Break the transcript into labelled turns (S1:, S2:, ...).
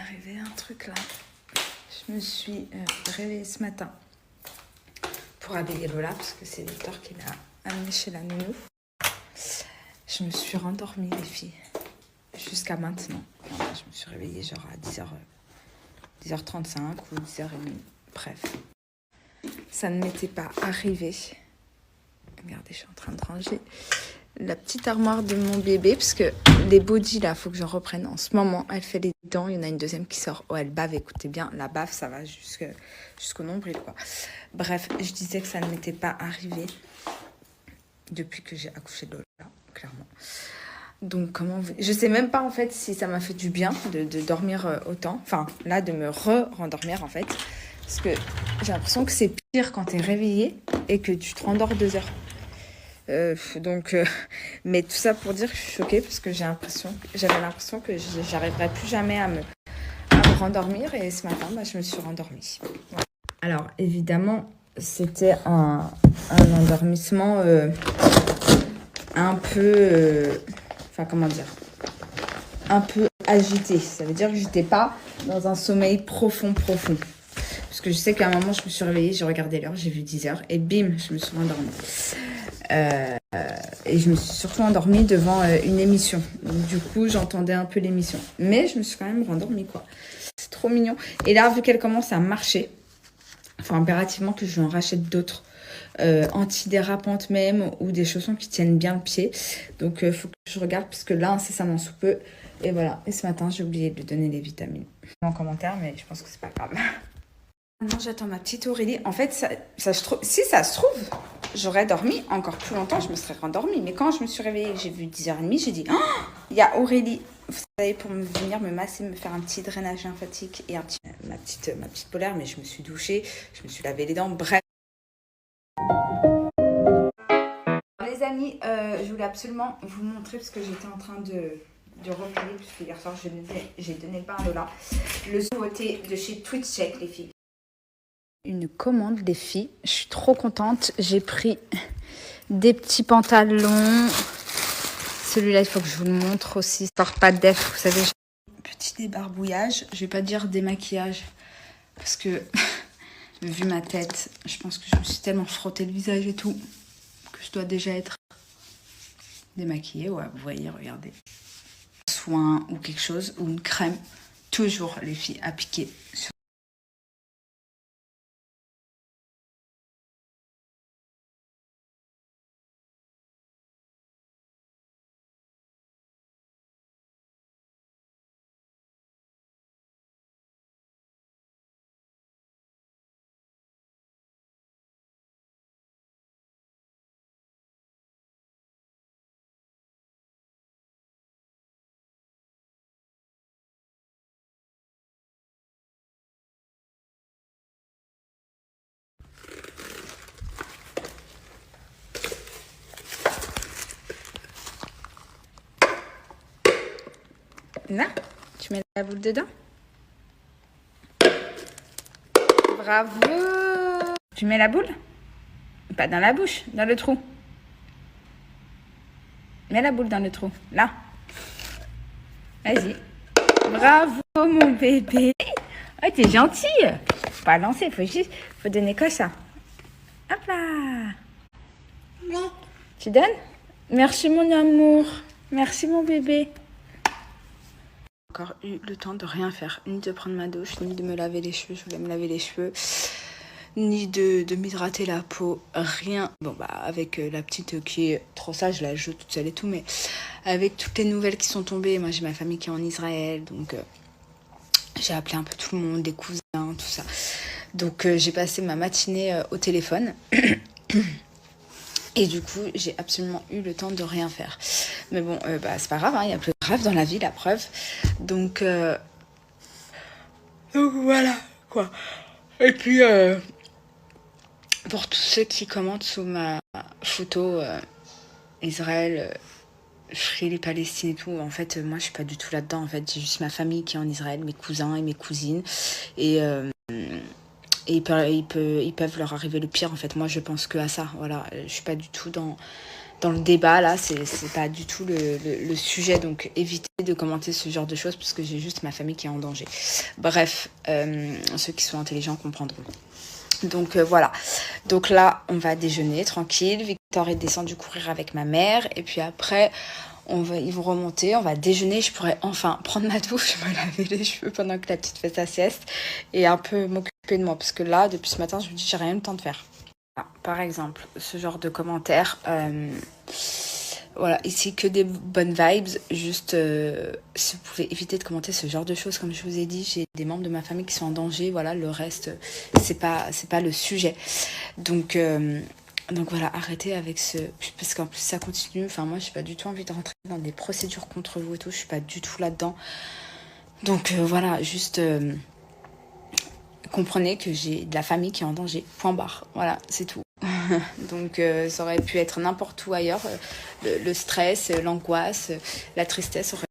S1: arrivé un truc là. Je me suis réveillée ce matin pour habiller Lola parce que c'est Victor qui l'a amenée chez la nounou. Je me suis rendormie les filles jusqu'à maintenant. Voilà, je me suis réveillée genre à 10h35 ou 10h30. Bref, ça ne m'était pas arrivé. Regardez, je suis en train de ranger la petite armoire de mon bébé parce que les bodys là, faut que j'en reprenne en ce moment. Elle fait les dents, il y en a une deuxième qui sort. Oh, elle bave, écoutez bien, la bave ça va jusqu'au nombril quoi. Bref, je disais que ça ne m'était pas arrivé depuis que j'ai accouché de Lola, clairement. Donc comment je sais même pas en fait si ça m'a fait du bien de dormir autant. Enfin là de me rendormir en fait. Parce que j'ai l'impression que c'est pire quand t'es réveillée et que tu te rendors 2 heures. Mais tout ça pour dire que je suis choquée parce que j'avais l'impression que j'arriverais plus jamais à me rendormir et ce matin je me suis rendormie. Voilà. Alors évidemment c'était un endormissement un peu un peu agité. Ça veut dire que j'étais pas dans un sommeil profond. Parce que je sais qu'à un moment je me suis réveillée, j'ai regardé l'heure, j'ai vu 10h et bim, je me suis endormie. Et je me suis surtout endormie devant une émission. Donc, du coup, j'entendais un peu l'émission. Mais je me suis quand même rendormie, quoi. C'est trop mignon. Et là, vu qu'elle commence à marcher, il faut impérativement que je lui en rachète d'autres. Antidérapantes même, ou des chaussons qui tiennent bien le pied. Donc, il faut que je regarde, parce que là, incessamment sous peu. Et voilà. Et ce matin, j'ai oublié de lui donner les vitamines. En commentaire, mais je pense que c'est pas grave. Maintenant, j'attends ma petite Aurélie. En fait, si ça se trouve, j'aurais dormi encore plus longtemps, je me serais rendormie. Mais quand je me suis réveillée, j'ai vu 10h30, j'ai dit, oh, il y a Aurélie. Vous savez, pour venir me masser, me faire un petit drainage lymphatique et ma petite polaire. Mais je me suis douchée, je me suis lavé les dents, bref. Les amis, je voulais absolument vous montrer, parce que j'étais en train de replier, puisque hier soir, j'ai donné le pain à Lola. Le nouveauté de chez TwitchCheck, les filles. Une commande, les filles. Je suis trop contente. J'ai pris des petits pantalons. Celui-là, il faut que je vous le montre aussi. Sort pas de def, vous savez. Petit débarbouillage. Je vais pas dire démaquillage. Parce que, vu ma tête, je pense que je me suis tellement frotté le visage et tout, que je dois déjà être démaquillée. Ouais, vous voyez, regardez. Soin ou quelque chose, ou une crème. Toujours, les filles, appliquées sur. Là, tu mets la boule dedans. Bravo. Tu mets la boule? Pas dans la bouche, dans le trou. Mets la boule dans le trou. Là. Vas-y. Bravo, mon bébé. Oh, t'es gentille. Faut pas lancer, faut donner que ça. Hop là. Tu donnes? Merci, mon amour. Merci, mon bébé. Encore eu le temps de rien faire, ni de prendre ma douche, ni de me laver les cheveux. Je voulais me laver les cheveux, ni de m'hydrater la peau, rien. Bon bah avec la petite qui est trop sage, là, je joue toute seule et tout, mais avec toutes les nouvelles qui sont tombées, moi j'ai ma famille qui est en Israël, donc j'ai appelé un peu tout le monde, des cousins, tout ça. Donc j'ai passé ma matinée au téléphone. Et du coup, j'ai absolument eu le temps de rien faire. Mais bon, c'est pas grave, hein, il y a plus grave dans la vie, la preuve. Donc voilà, quoi. Et puis, pour tous ceux qui commentent sous ma photo Israël, Free Palestine et tout, en fait, moi, je suis pas du tout là-dedans. En fait, j'ai juste ma famille qui est en Israël, mes cousins et mes cousines. Et ils peuvent leur arriver le pire, en fait. Moi, je pense que à ça, voilà. Je suis pas du tout dans dans le débat là, c'est pas du tout le sujet, donc évitez de commenter ce genre de choses parce que j'ai juste ma famille qui est en danger. Bref, ceux qui sont intelligents comprendront. Donc voilà, donc là on va déjeuner tranquille, Victor est descendu courir avec ma mère et puis après ils vont remonter, on va déjeuner, je pourrais enfin prendre ma douche, me laver les cheveux pendant que la petite fait sa sieste et un peu m'occuper de moi parce que là depuis ce matin je me dis j'ai rien eu le temps de faire. Par exemple, ce genre de commentaires, voilà, ici que des bonnes vibes, juste si vous pouvez éviter de commenter ce genre de choses, comme je vous ai dit, j'ai des membres de ma famille qui sont en danger, voilà, le reste, c'est pas le sujet. Donc voilà, arrêtez avec ce... Parce qu'en plus ça continue, enfin moi j'ai pas du tout envie de rentrer dans des procédures contre vous et tout, je suis pas du tout là-dedans. Donc voilà, juste... comprenez que j'ai de la famille qui est en danger, point barre, voilà, c'est tout. Donc ça aurait pu être n'importe où ailleurs, le stress, l'angoisse, la tristesse aurait